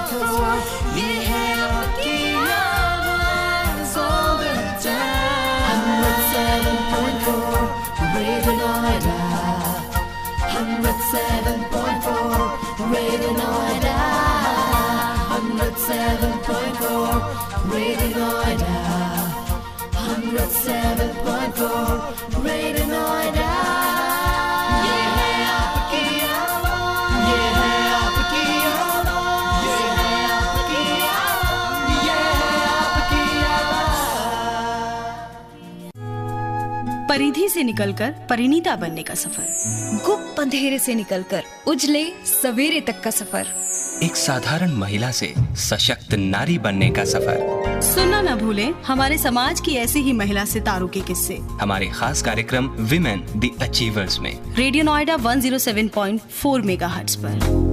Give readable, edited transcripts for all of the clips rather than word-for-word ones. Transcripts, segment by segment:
ये है आपकी आवाज़ all the time. 107.4 Radio Noida. 107.4 Radio Noida. 107.4 Radio Noida. 107.4 Radio Noida. ये है आपकी आवाज़. ये है आपकी आवाज़. ये है आपकी आवाज़. ये है आपकी आवाज़. परिधि से निकलकर परिणीता बनने का सफर, गुप्त अंधेरे से निकलकर उजले सवेरे तक का सफर, एक साधारण महिला से सशक्त नारी बनने का सफर। सुनना न भूलें हमारे समाज की ऐसी ही महिला सितारों के किस्से हमारे खास कार्यक्रम विमेन द अचीवर्स में रेडियो नोएडा 107.4 मेगाहर्ट्ज पर।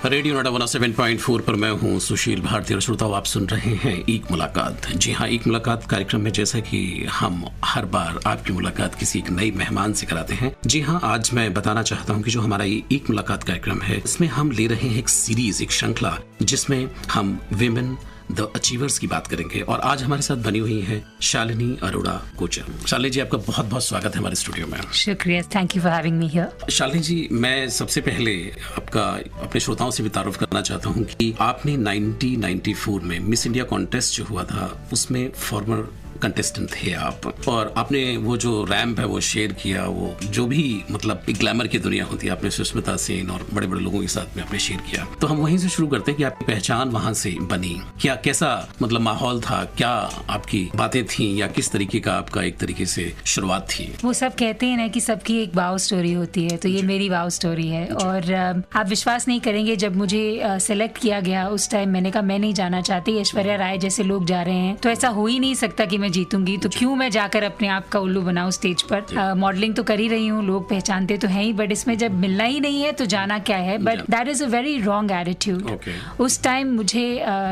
रेडियो नोएडा 107.4 पर मैं हूं सुशील भारती और श्रोताओं, आप सुन रहे हैं एक मुलाकात। जी हाँ, एक मुलाकात कार्यक्रम में जैसा कि हम हर बार आपकी मुलाकात किसी एक नई मेहमान से कराते हैं, जी हाँ, आज मैं बताना चाहता हूं कि जो हमारा ये एक मुलाकात कार्यक्रम है, इसमें हम ले रहे हैं एक सीरीज, एक श्रृंखला, जिसमें हम विमेन द अचीवर्स की बात करेंगे। और आज हमारे साथ बनी हुई है शालिनी अरोड़ा कोचर। शालिनी जी, आपका बहुत बहुत स्वागत है हमारे स्टूडियो में। शुक्रिया, thank you for having me here. Shalini ji, मैं सबसे पहले आपका अपने श्रोताओं से भी तारुफ करना चाहता हूं कि आपने 1994 में मिस इंडिया कॉन्टेस्ट जो हुआ था, उसमें फॉर्मर कंटेस्टेंट थे आप, और आपने वो जो रैंप है वो शेयर किया, वो जो भी मतलब एक ग्लैमर की दुनिया होती है, आपने सुष्मिता सेन और बड़े बड़े लोगों के साथ में आपने शेयर किया। तो हम वहीं से शुरू करते हैं कि आपकी पहचान वहां से बनी, क्या कैसा मतलब माहौल था, क्या आपकी बातें थी, या किस तरीके का आपका एक तरीके से शुरुआत थी? वो सब कहते हैं ना कि सबकी एक वाव स्टोरी होती है, तो ये मेरी वाव स्टोरी है। और आप विश्वास नहीं करेंगे, जब मुझे सेलेक्ट किया गया उस टाइम मैंने कहा मैं नहीं जाना चाहती, ऐश्वर्या राय जैसे लोग जा रहे हैं तो ऐसा हो ही नहीं सकता कि मैं जीतूंगी, तो क्यों मैं जाकर अपने आप का उल्लू बनाऊं स्टेज पर। मॉडलिंग तो कर ही रही हूँ, लोग पहचानते तो हैं ही, बट इसमें जब मिलना ही नहीं है तो जाना क्या है। But that is a very wrong attitude. उस टाइम मुझे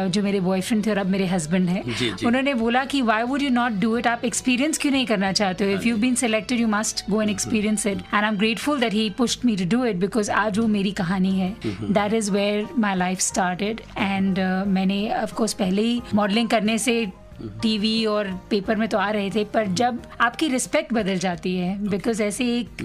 जो मेरे बॉयफ्रेंड थे और अब मेरे हस्बैंड हैं, उन्होंने बोला कि why would you not do it, आप एक्सपीरियंस क्यों नहीं करना चाहते हो, if you been selected you must go and experience it. And I am grateful that he pushed me to do it, because आज वो मेरी कहानी है। That is where my life started. And मैंने ऑफकोर्स पहले ही मॉडलिंग करने से टीवी और पेपर में तो आ रहे थे, पर जब आपकी रिस्पेक्ट बदल जाती है, बिकॉज ऐसे एक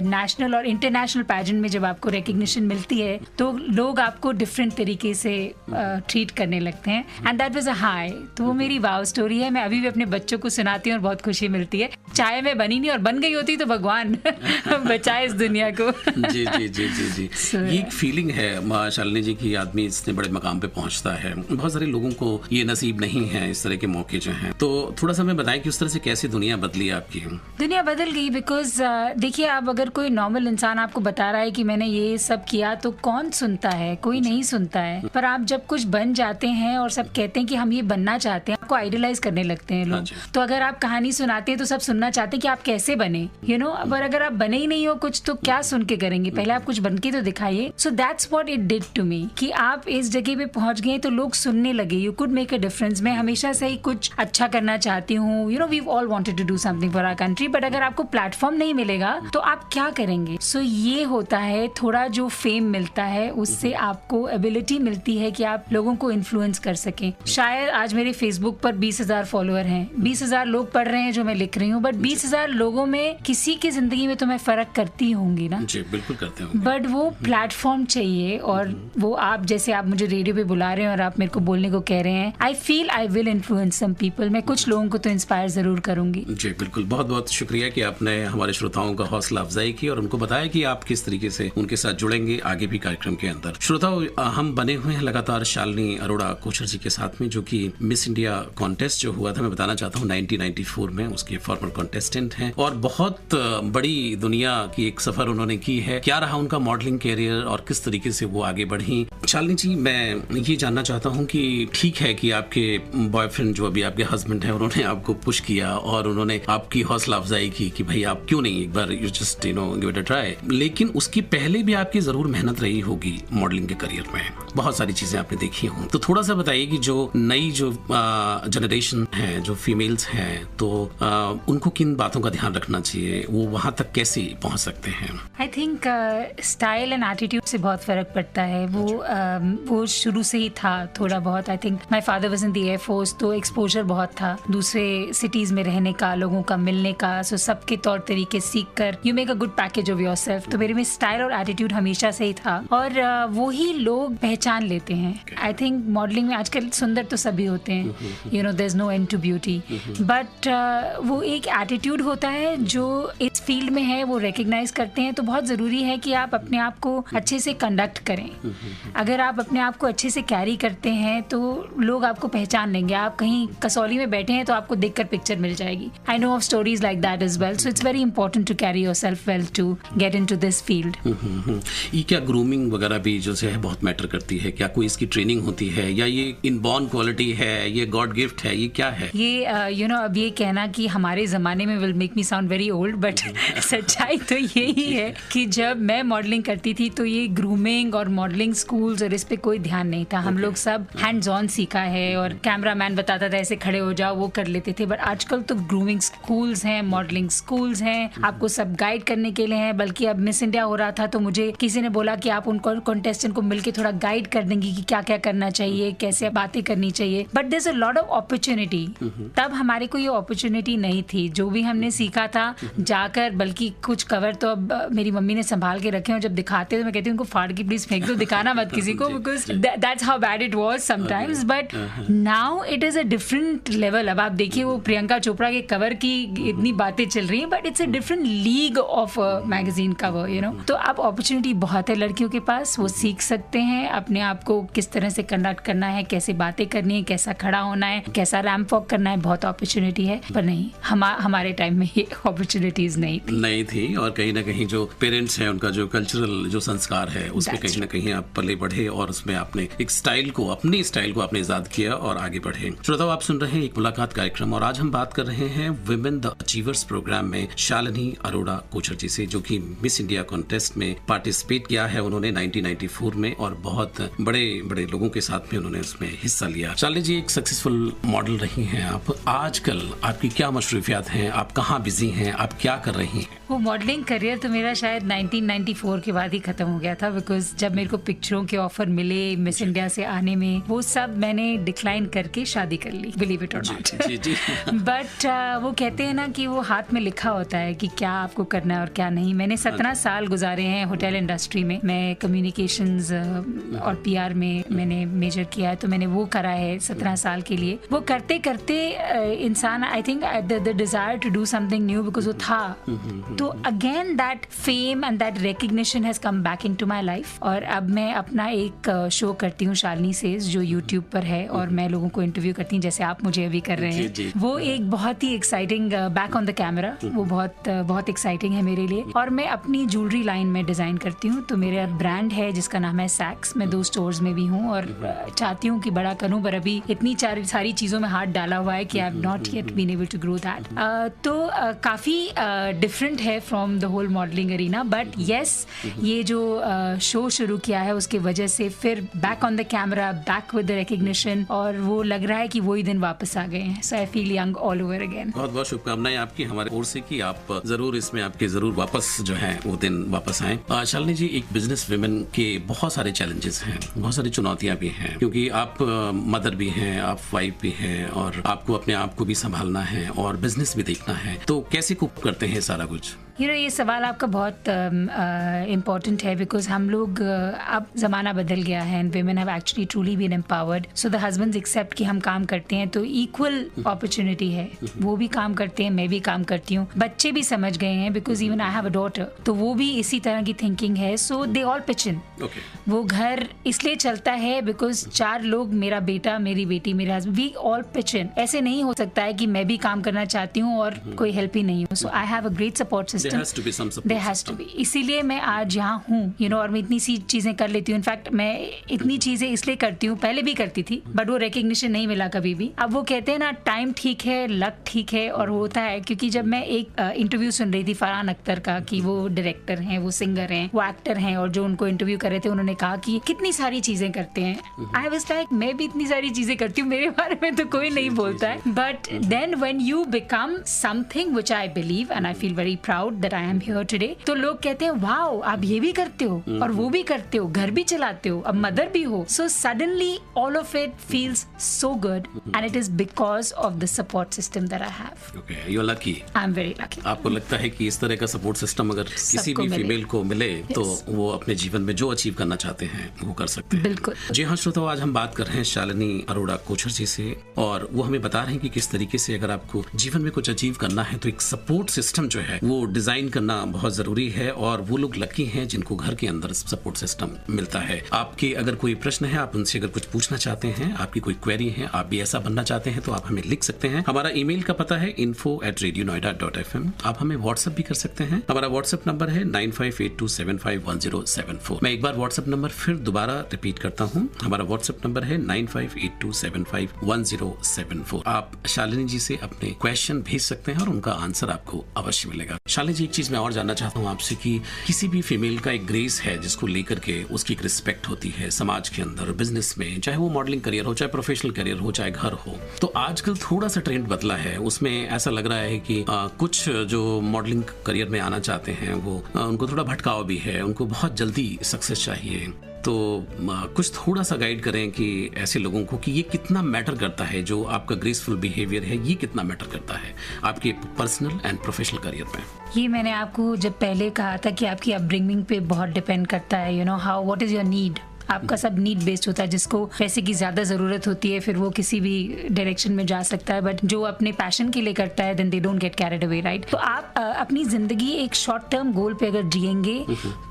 नेशनल और इंटरनेशनल पैजेंट में जब आपको रिकग्निशन मिलती है तो लोग आपको डिफरेंट तरीके से ट्रीट करने लगते हैं, and that was a high. तो वो मेरी वाव स्टोरी है, मैं अभी भी अपने बच्चों को सुनाती हूँ और बहुत खुशी मिलती है। चाहे मैं बनी नहीं, और बन गई होती तो भगवान बचाए इस दुनिया को। जी जी जी जी जी ये एक फीलिंग है शालिनी जी की, आदमी इतने बड़े मकाम पे पहुंचता है, बहुत सारे लोगों को ये नसीब नहीं है इस तरह के मौके जो हैं। तो थोड़ा सा मैं बताएं कि उस तरह से कैसे दुनिया बदली आपकी? दुनिया बदल गई बिकॉज देखिए, आप अगर कोई नॉर्मल इंसान आपको बता रहा है कि मैंने ये सब किया तो कौन सुनता है, कोई नहीं सुनता है। पर आप जब कुछ बन जाते हैं और सब कहते हैं कि हम ये बनना चाहते हैं, आपको आइडलाइज करने लगते हैं लोग। तो अगर आप कहानी सुनाते हैं तो सब सुनना चाहते हैं कि आप कैसे बने, यू नो। पर अगर आप बने ही नहीं हो कुछ तो क्या सुन के करेंगे, पहले आप कुछ बन के तो दिखाइए। So that's what it did to me, कि आप इस जगह पे पहुंच गए तो लोग सुनने लगे, you could make a difference. मैं हमेशा से ही कुछ अच्छा करना चाहती हूँ, you know, we all wanted to do something for our country, but अगर आपको प्लेटफॉर्म नहीं मिलेगा तो आप क्या करेंगे? सो ये होता है, थोड़ा जो फेम मिलता है उससे आपको एबिलिटी मिलती है कि आप लोगों को इन्फ्लुएंस कर सकें। शायद आज मेरे फेसबुक पर 20,000 फॉलोअर हैं, 20,000 लोग पढ़ रहे हैं जो मैं लिख रही हूँ, बट 20,000 लोगों में किसी की जिंदगी में तो मैं फर्क करती होंगी ना। जी बिल्कुल करते होंगे, बट वो प्लेटफॉर्म चाहिए। और वो आप जैसे आप मुझे रेडियो पे बुला रहे हैं और आप मेरे को बोलने को कह रहे हैं, I feel I will influence some people. मैं कुछ लोगों को तो इंस्पायर जरूर करूंगी। जी बिल्कुल, बहुत बहुत शुक्रिया कि आपने हमारे श्रोताओं का हौसला अफजाई की और उनको बताया कि आप किस तरीके से उनके साथ जुड़ेंगे आगे भी कार्यक्रम के अंदर। श्रोताओं, हम बने हुए हैं लगातार शालिनी अरोड़ा कोचर जी के साथ में, जो कि मिस इंडिया कॉन्टेस्ट जो हुआ था, मैं बताना चाहता हूँ 1994 में उसके फॉर्मर कॉन्टेस्टेंट हैं और बहुत बड़ी दुनिया की एक सफर उन्होंने की है। क्या रहा उनका मॉडलिंग कैरियर और किस तरीके से वो आगे बढ़ी? शालिनी जी, मैं ये जानना चाहता हूँ कि ठीक है कि आपके बॉयफ्रेंड जो अभी आपके हस्बैंड हैं उन्होंने आपको पुश किया और उन्होंने आपकी हौसला अफजाई की कि भाई आप क्यों नहीं एक बार you just give it a try, लेकिन उसकी पहले भी आपकी जरूर मेहनत रही होगी मॉडलिंग के करियर में, बहुत सारी चीजें आपने देखी हों। तो थोड़ा सा बताइए कि जो नई जो जनरेशन है, जो फीमेल्स हैं, तो उनको किन बातों का ध्यान रखना चाहिए, वो वहां तक कैसे पहुंच सकते हैं? I think style and attitude से बहुत फर्क पड़ता है। वो शुरू से ही था थोड़ा बहुत। I think my father was in the air force, तो एक्सपोजर बहुत था दूसरे सिटीज में रहने का, लोगों का मिलने का, सो सबके तौर तरीके सीख कर you make a good package of yourself. तो मेरे में स्टाइल और एटीट्यूड हमेशा से ही था और वो ही लोग पहचान लेते हैं। आई थिंक मॉडलिंग में आजकल सुंदर तो सभी होते हैं, you know there is no end to beauty, but वो एक एटीट्यूड होता है जो इस फील्ड में है, वो रिकग्नाइज करते हैं। तो बहुत ज़रूरी है कि आप अपने आप को अच्छे से कंडक्ट करें। अगर आप अपने आप को अच्छे से कैरी करते हैं तो लोग आपको पहचान लेंगे। आप कहीं कसौली में बैठे हैं तो आपको देखकर पिक्चर मिल जाएगी। I know of stories like that as well, so it's very important to carry yourself well to get into this field. ये क्या ग्रूमिंग वगैरह भी जो है बहुत मैटर करती है? क्या कोई इसकी ट्रेनिंग होती है या ये इनबॉर्न क्वालिटी है, ये गॉड गिफ्ट है, ये क्या है? ये यू नो अब ये कहना कि हमारे ज़माने में will make me sound very old, but सच्चाई तो यही है कि जब मैं मॉडलिंग करती थी तो ये ग्रूमिंग और मॉडलिंग स्कूल्स और इस पे कोई ध्यान नहीं था। हम लोग सब हैंड्स ऑन सीखा है और कैमरामैन बताता था ऐसे खड़े हो जाओ, वो कर लेते थे। बट आजकल तो ग्रूमिंग स्कूल्स हैं, मॉडलिंग स्कूल्स हैं, आपको सब गाइड करने के लिए हैं। बल्कि अब मिस इंडिया हो रहा था तो मुझे किसी ने बोला कि आप उनको कॉन्टेस्टेंट को मिलकर थोड़ा गाइड कर देंगी कि क्या क्या करना चाहिए, कैसे बातें करनी चाहिए। But there is a lot of opportunity. तब हमारे को ये अपॉर्चुनिटी नहीं थी। जो भी हमने सीखा था जाकर, बल्कि कुछ कवर तो अब मेरी मम्मी ने संभाल के रखे हैं, जब दिखाते तो मैं कहती हूँ उनको फाड़ के प्लीज फेंक दो, दिखाना मत किसी को, because that's how bad it was sometimes. But now it is a different level. अब आप देखिए वो प्रियंका चोपड़ा के कवर की इतनी बातें चल रही हैं, but it's a different league of magazine cover, you know. तो अब अपॉर्चुनिटी बहुत है लड़कियों के पास, वो सीख सकते हैं अपने आप को किस तरह से कंडक्ट करना है, कैसे बातें करनी है, कैसा खड़ा होना है, कैसा रैंप वॉक करना है। बहुत अपॉर्चुनिटी है, पर नहीं हमारे टाइम में ये अपॉर्चुनिटीज नहीं थी। और कहीं ना कहीं जो पेरेंट्स हैं उनका जो कल्चरल जो संस्कार है उसमें कहीं ना कहीं आप पले बढ़े और उसमें आपने एक स्टाइल को, अपनी स्टाइल को आपने इजाद किया और आगे बढ़े। श्रोताओ, आप सुन रहे हैं एक मुलाकात कार्यक्रम और आज हम बात कर रहे हैं विमेन द अचीवर्स प्रोग्राम में शालिनी अरोड़ा कोचर जी से, जो कि मिस इंडिया कॉन्टेस्ट में पार्टिसिपेट किया है उन्होंने 1994 में और बहुत बड़े बड़े लोगों के साथ में उन्होंने उसमें हिस्सा लिया। शालिनी जी एक सक्सेसफुल मॉडल रही हैं आप। आजकल आपकी क्या मशरूफियात हैं, आप कहाँ बिजी हैं, आप क्या कर रही हैं? वो मॉडलिंग करियर तो मेरा शायद 1994 के बाद ही खत्म हो गया था, बिकॉज जब मेरे को पिक्चरों के ऑफर मिले मिस इंडिया से आने में, वो सब मैंने डिक्लाइन करके शादी कर ली, बिलीव इट और नॉट। बट वो कहते हैं ना कि वो हाथ में लिखा होता है कि क्या आपको करना है और क्या नहीं। मैंने 17 साल गुजारे हैं होटल इंडस्ट्री में। मैं कम्युनिकेशंस और पीआर में मैंने मेजर किया है, तो मैंने वो करा है 17 साल के लिए। वो करते करते इंसान, I think the desire to do something new, because वो था। तो again that fame and that recognition has come back into my life. और अब मैं अपना एक शो करती हूँ, शालिनी सेज, जो यूट्यूब पर है, और मैं लोगों को इंटरव्यू करती हूँ जैसे आप मुझे अभी कर रहे हैं। वो एक बहुत ही exciting, back on the camera, वो बहुत एक्साइटिंग है मेरे लिए। और मैं अपनी ज्वेलरी लाइन में डिजाइन करती हूँ, तो मेरा ब्रांड है जिसका नाम है सैक्स। मैं 2 स्टोर्स में भी हूँ और चाहती हूँ कि बड़ा करूँ, पर अभी इतनी सारी चीजों में हाथ डाला हुआ है कि I have not yet been able to grow that. तो काफी डिफरेंट है from the whole modelling arena. But yes, ये जो शो शुरू किया है उसके वजह से फिर back on the camera, back with the recognition, और वो लग रहा है कि वही दिन वापस आ गए हैं। So I feel young all over again. बहुत बहुत शुभकामनाएं आपकी हमारे ओर से कि आप जरूर इसमें आपके जरूर वापस जो है वो दिन वापस आए। शालिनी जी, एक बिजनेस वुमेन के बहुत सारे चैलेंजेस हैं, बहुत सारी चुनौतियां भी हैं, क्योंकि आप मदर भी हैं, आप वाइफ भी हैं, और आपको अपने आप को भी संभालना है और बिजनेस भी देखना है। तो कैसे कुप करते हैं सारा कुछ? ये सवाल आपका बहुत इम्पोर्टेंट है, बिकॉज हम लोग अब ज़माना बदल गया है and women have actually truly been empowered. So the husbands accept कि हम काम करते हैं तो इक्वल अपॉर्चुनिटी है। वो भी काम करते हैं, मैं भी काम करती हूँ। बच्चे भी समझ गए हैं, because even I have a daughter, तो वो भी इसी तरह की थिंकिंग है। सो दे ऑल पिच इन। वो घर इसलिए चलता है बिकॉज 4 लोग, मेरा बेटा, मेरी बेटी, मेरे husband, we all pitch in. ऐसे नहीं हो सकता है कि मैं भी काम करना चाहती हूँ और कोई हेल्प ही नहीं हो। So I have a great support system. System, has to be some support there has to system. be. इसीलिए मैं आज यहाँ हूँ, और मैं इतनी सी चीजें कर लेती हूँ. इनफैक्ट मैं इतनी चीजें इसलिए करती हूँ, पहले भी करती थी, बट वो रिकग्निशन नहीं मिला कभी भी. अब वो कहते हैं ना, टाइम ठीक है, लक ठीक है, और होता है. क्योंकि जब मैं एक इंटरव्यू सुन रही थी फरहान अख्तर का, कि वो डायरेक्टर हैं, वो सिंगर हैं, वो एक्टर हैं, और जो उनको इंटरव्यू कर रहे थे उन्होंने कहा कि कितनी सारी चीजें करते हैं. आई वाज लाइक, मैं भी इतनी सारी चीजें करती हूँ, मेरे बारे में तो कोई नहीं बोलता है. But then when you become something which I believe and I feel very proud that I am here today, तो लोग कहते हैं वाओ, आप ये भी करते हो और वो भी करते हो, घर भी चलाते हो, अब मदर भी हो. So suddenly all of it feels so good, and it is because of the support system that I have. Okay, you're lucky. I am very lucky. आपको लगता है कि इस तरह का सपोर्ट सिस्टम अगर किसी सबको भी मिले. फीमेल को मिले, Yes. तो वो अपने जीवन में जो अचीव करना चाहते हैं वो कर सकते हैं. बिल्कुल. जी हाँ श्रोताओ, आज हम बात कर रहे हैं शालिनी अरोड़ा कोचर जी से, और वो हमें बता रहे हैं कि किस तरीके से अगर आपको जीवन में कुछ अचीव करना है तो एक सपोर्ट सिस्टम जो है वो डिजाइन करना बहुत जरूरी है, और वो लोग लकी हैं जिनको घर के अंदर सपोर्ट सिस्टम मिलता है. आपके अगर कोई प्रश्न है, आप उनसे अगर कुछ पूछना चाहते हैं, आपकी कोई क्वेरी है, आप भी ऐसा बनना चाहते हैं, तो आप हमें लिख सकते हैं. हमारा ईमेल का पता है info@radionoida.fm. आप हमें व्हाट्सएप भी कर सकते हैं. हमारा व्हाट्सएप नंबर है 9582751074. मैं एक बार व्हाट्सएप नंबर फिर दोबारा रिपीट करता हूँ. हमारा व्हाट्सएप नंबर है 9582751074. आप शालिनी जी से अपने क्वेश्चन भेज सकते हैं और उनका आंसर आपको अवश्य मिलेगा. शालिनी जी, एक चीज मैं और जानना चाहता हूँ आपसे कि किसी भी फीमेल का एक ग्रेस है जिसको लेकर के उसकी एक रिस्पेक्ट होती है समाज के अंदर, बिजनेस में, चाहे वो मॉडलिंग करियर हो, चाहे प्रोफेशनल करियर हो, चाहे घर हो. तो आजकल थोड़ा सा ट्रेंड बदला है. उसमें ऐसा लग रहा है कि कुछ जो मॉडलिंग करियर में आना चाहते हैं वो उनको थोड़ा भटकाव भी है, उनको बहुत जल्दी सक्सेस चाहिए. तो कुछ थोड़ा सा गाइड करें कि ऐसे लोगों को कि ये कितना मैटर करता है, जो आपका ग्रेसफुल बिहेवियर है, ये कितना मैटर करता है आपके पर्सनल एंड प्रोफेशनल करियर में. ये मैंने आपको जब पहले कहा था कि आपकी अपब्रिंगिंग पे बहुत डिपेंड करता है. How, what is your need. आपका सब नीड बेस्ड होता है. जिसको पैसे की ज्यादा जरूरत होती है, फिर वो किसी भी डायरेक्शन में जा सकता है, बट जो अपने पैशन के लिए करता है, then they don't get carried away, right. तो आप अपनी जिंदगी एक शॉर्ट टर्म गोल पे अगर जिएंगे,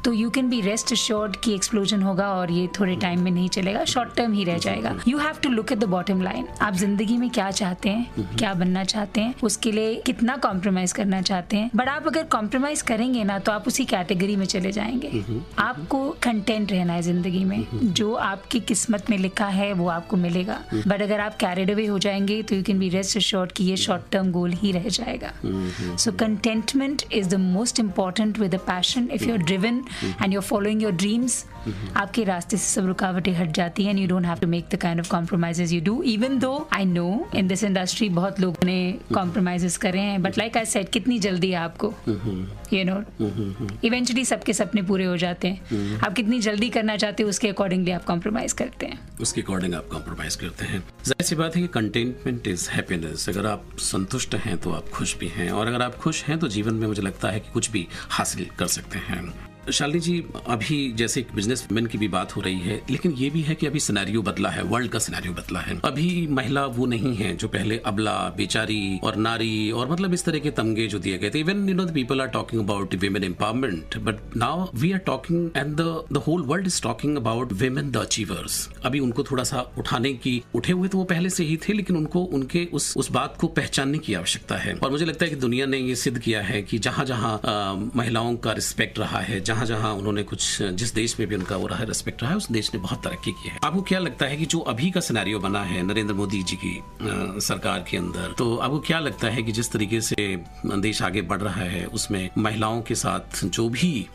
तो you can be rest assured कि एक्सप्लोजन होगा और ये थोड़े टाइम में नहीं चलेगा, शॉर्ट टर्म ही रह जाएगा. You have to look at the bottom line. आप जिंदगी में क्या चाहते हैं, क्या बनना चाहते हैं, उसके लिए कितना कॉम्प्रोमाइज करना चाहते हैं. बट आप अगर कॉम्प्रोमाइज करेंगे ना, तो आप उसी कैटेगरी में चले जाएंगे. आपको कंटेंट रहना है जिंदगी में. जो आपकी किस्मत में लिखा है वो आपको मिलेगा. बट अगर आप कैरिड अवे हो जाएंगे, तो you can be rest assured कि ये शॉर्ट टर्म गोल ही रह जाएगा. So contentment is the most important with a passion. If you are driven and you are following your dreams, आपके रास्ते से सब रुकावटें हट जाती हैं, and you don't have to make the kind of compromises you do. Even though I know in this industry बहुत लोगों ने कॉम्प्रोमाइजेस करे हैं, बट लाइक आई सेड, कितनी जल्दी है आपको, इवेंचुअली सबके सपने पूरे हो जाते हैं. आप कितनी जल्दी करना चाहते हो, उसके अकॉर्डिंगली आप कॉम्प्रोमाइज करते हैं. उसके अकॉर्डिंग आप कॉम्प्रोमाइज करते हैं. जाहिर सी बात है कि कंटेंटमेंट इज हैप्पीनेस. अगर आप संतुष्ट हैं तो आप खुश भी हैं, और अगर आप खुश हैं तो जीवन में मुझे लगता है कि कुछ भी हासिल कर सकते हैं. शालिनी जी, अभी जैसे एक बिजनेसमैन की भी बात हो रही है, लेकिन ये भी है कि अभी सिनेरियो बदला है, वर्ल्ड का सिनेरियो बदला है. अभी महिला वो नहीं है जो पहले अबला, बेचारी और नारी और मतलब इस तरह के तमगे जो दिए गए थे. Even the people are talking about women empowerment, but now we are talking and the whole world is talking about women the achievers. अभी उनको थोड़ा सा उठाने की, उठे हुए तो वो पहले से ही थे, लेकिन उनको उनके उस बात को पहचानने की आवश्यकता है. और मुझे लगता है कि दुनिया ने ये सिद्ध किया है कि जहां जहां महिलाओं का रिस्पेक्ट रहा है, जहां जहां उन्होंने कुछ, जिस देश में भी उनका वो रहा है, रिस्पेक्ट रहा है, उस देश ने बहुत तरक्की की है. आपको क्या लगता है कि जो अभी का सिनेरियो बना है नरेंद्र मोदी जी की सरकार के अंदर, तो आपको क्या लगता है कि जिस तरीके से देश आगे बढ़ रहा है, उसमें महिलाओं के साथ जो भी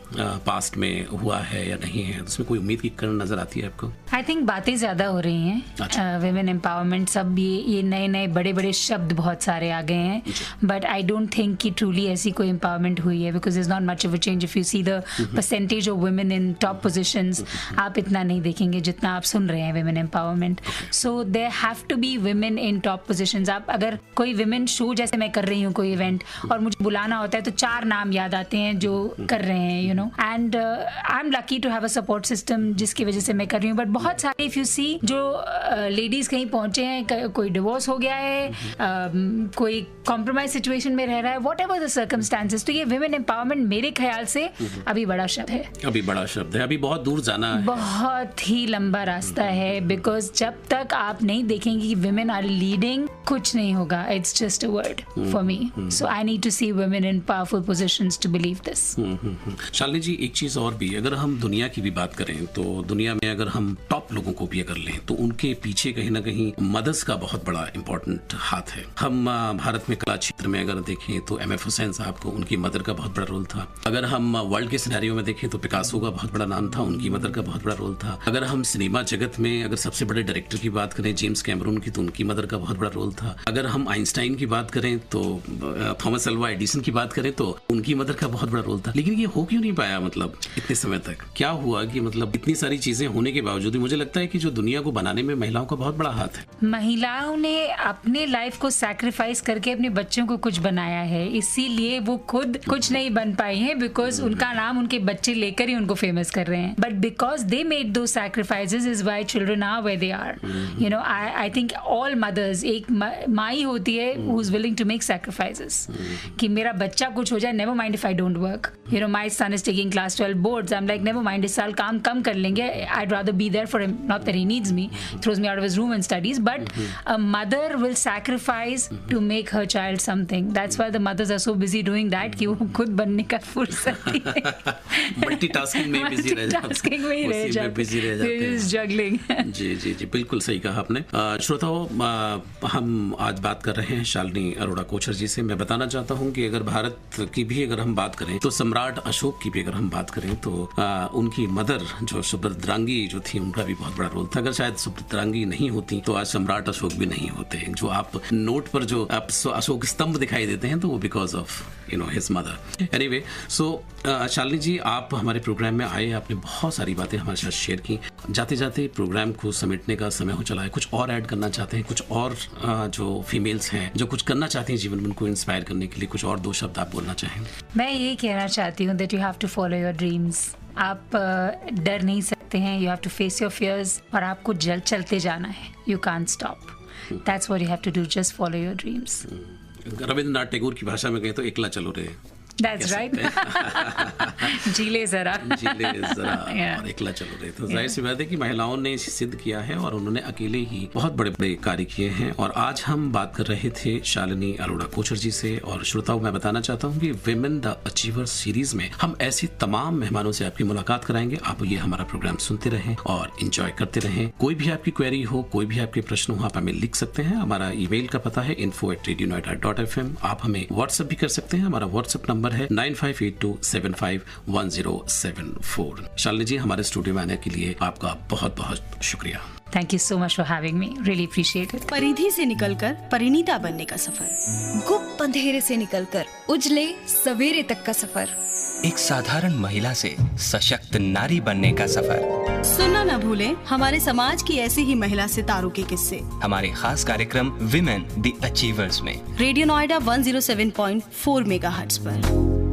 पास्ट में हुआ है या नहीं है, उसमें कोई उम्मीद की किरण नजर आती है आपको? आई थिंक बातें ज्यादा हो रही हैं, विमेन एम्पावरमेंट, सब ये नए नए बड़े बड़े शब्द बहुत सारे आ गए हैं, बट आई डोंट थिंक कि ट्रूली ऐसी कोई एम्पावरमेंट हुई है, because is not much of a change. If you see the percentage of women in top positions, आप इतना नहीं देखेंगे जितना आप सुन रहे हैं women empowerment. So there have to be women in top positions. आप अगर कोई विमेन शो जैसे मैं कर रही हूँ कोई इवेंट, और मुझे बुलाना होता है, तो 4 नाम याद आते हैं जो कर रहे हैं, you know. And I am lucky to have a support system जिसकी वजह से मैं कर रही हूँ. बट बहुत सारे, इफ यू सी, जो लेडीज कहीं पहुंचे हैं, कोई डिवोर्स हो गया है, कोई कॉम्प्रोमाइज सिचुएशन में रह रहा है, वॉट एवर द सर्कमस्टांसेस, तो ये विमेन एम्पावरमेंट मेरे ख्याल से अभी बड़ा शब्द है, अभी बड़ा शब्द है, अभी बहुत दूर जाना है, बहुत ही लंबा रास्ता है। बिकॉज जब तक आप नहीं देखेंगे कि women are leading, कुछ नहीं होगा. It's just a word for me. So I need to see women in powerful positions to believe this. Shalini जी, एक चीज और भी, अगर हम दुनिया की भी बात करें तो दुनिया में अगर हम टॉप लोगों को भी अगर लें तो उनके पीछे कहीं ना कहीं मदर्स का बहुत बड़ा इंपॉर्टेंट हाथ है. हम भारत में कला क्षेत्र में अगर देखें तो एम एफ हुसैन साहब को उनकी मदर का बहुत बड़ा रोल था. अगर हम वर्ल्ड के सिनेरियो में देखें तो पिकासो का बहुत बड़ा नाम था, उनकी मदर का बहुत बड़ा रोल था. अगर हम सिनेमा जगत में अगर सबसे बड़े डायरेक्टर की बात करें जेम्स कैमरून की, तो उनकी मदर का बहुत बड़ा रोल था. अगर हम आइंस्टाइन की बात करें तो थॉमस अल्वा एडिसन की बात करें तो उनकी मदर का बहुत बड़ा रोल था. लेकिन ये हो क्यों नहीं पाया, मतलब इतने समय तक क्या हुआ कि मतलब इतनी सारी चीजें होने के बावजूद मुझे लगता है कि जो दुनिया को बनाने में महिलाओं का बहुत बड़ा हाथ है. महिलाओं ने अपने लाइफ को सैक्रिफाइस करके अपने बच्चों को कुछ बनाया है, इसीलिए वो खुद कुछ नहीं बन पाई हैं. बिकॉज उनका नाम उनके बच्चे लेकर ही उनको फेमस कर रहे हैं. But because they made those sacrifices is why children are where they are. You know, I think all mothers, एक माँ ही होती है who is willing to make sacrifices कि मेरा बच्चा कुछ हो जाए, never mind if I don't work. You know, my son is taking class 12 boards, I am like never mind, इस साल काम कम कर लेंगे, I'd rather be there for him, not that he needs me, throws me out of his room and studies, but a mother will sacrifice to make her child something. That's why the mothers are so busy doing that कि वो खुद बनने का फुर्सत नहीं है. Multitasking में busy रह जाते हैं, मल्टीटास्किंग में ही रह जाते हैं, बिजी रह जाते हैं, जगलिंग. जी जी जी, बिल्कुल सही कहा आपने. श्रोताओ, हम आज बात कर रहे हैं शालिनी अरोड़ा कोचर जी से. मैं बताना चाहता हूँ कि अगर भारत की भी अगर हम बात करें तो सम्राट अशोक की भी अगर हम बात करें तो उनकी मदर जो सुभद्रांगी जो थी, उनका भी बहुत बड़ा रोल था. अगर शायद सुभद्रांगी नहीं होती तो आज सम्राट अशोक भी नहीं होते. जो आप नोट पर जो आप अशोक स्तंभ दिखाई देते हैं तो वो because of you know his mother. Anyway, so Shalini ji, आप हमारे प्रोग्राम में आए, आपने बहुत सारी बातें हमारे साथ शेयर की. जाते जाते प्रोग्राम को समेटने का समय हो चला है. कुछ और ऐड करना चाहते हैं, कुछ और जो फीमेल्स हैं जो कुछ करना चाहती हैं जीवन में, उनको इंस्पायर करने के लिए कुछ और दो शब्द आप बोलना चाहें? मैं ये कहना चाहती हूँ that you have to follow your dreams. आप डर नहीं सकते हैं, you have to face your fears, और आपको चलते जाना है. You can't stop. That's what you have to do, just follow your dreams. Rabindranath Tagore की भाषा में कहें तो एकला चलो रे. That's right. जीले जरा और एकला चलो रहे. तो जाहिर सी बात है कि महिलाओं ने इसे सिद्ध किया है और उन्होंने अकेले ही बहुत बड़े बड़े कार्य किए हैं. और आज हम बात कर रहे थे शालिनी अरोड़ा कोचर जी से. और श्रोताओं, मैं बताना चाहता हूँ कि विमेन द अचीवर्स सीरीज में हम ऐसी तमाम मेहमानों से आपकी मुलाकात कराएंगे. आप ये हमारा प्रोग्राम सुनते रहें और इंजॉय करते रहें. कोई भी आपकी क्वेरी हो, कोई भी आपके प्रश्न हो, आप हमें लिख सकते हैं. हमारा ईमेल का पता है info@radionoida.fm. आप हमें व्हाट्सएप भी कर सकते हैं. हमारा व्हाट्सएप नंबर है 9582751074. शालिनी जी, हमारे स्टूडियो में आने के लिए आपका बहुत बहुत शुक्रिया. Thank you so much for having me. Really appreciate it. परिधि से निकलकर परिणीता बनने का सफर, गुप्त अंधेरे से निकलकर उजले सवेरे तक का सफर, एक साधारण महिला से सशक्त नारी बनने का सफर. सुनना न भूलें हमारे समाज की ऐसी ही महिला सितारों के किस्से हमारे खास कार्यक्रम विमेन द अचीवर्स में रेडियो नोएडा 107.4 मेगाहर्ट्ज पर.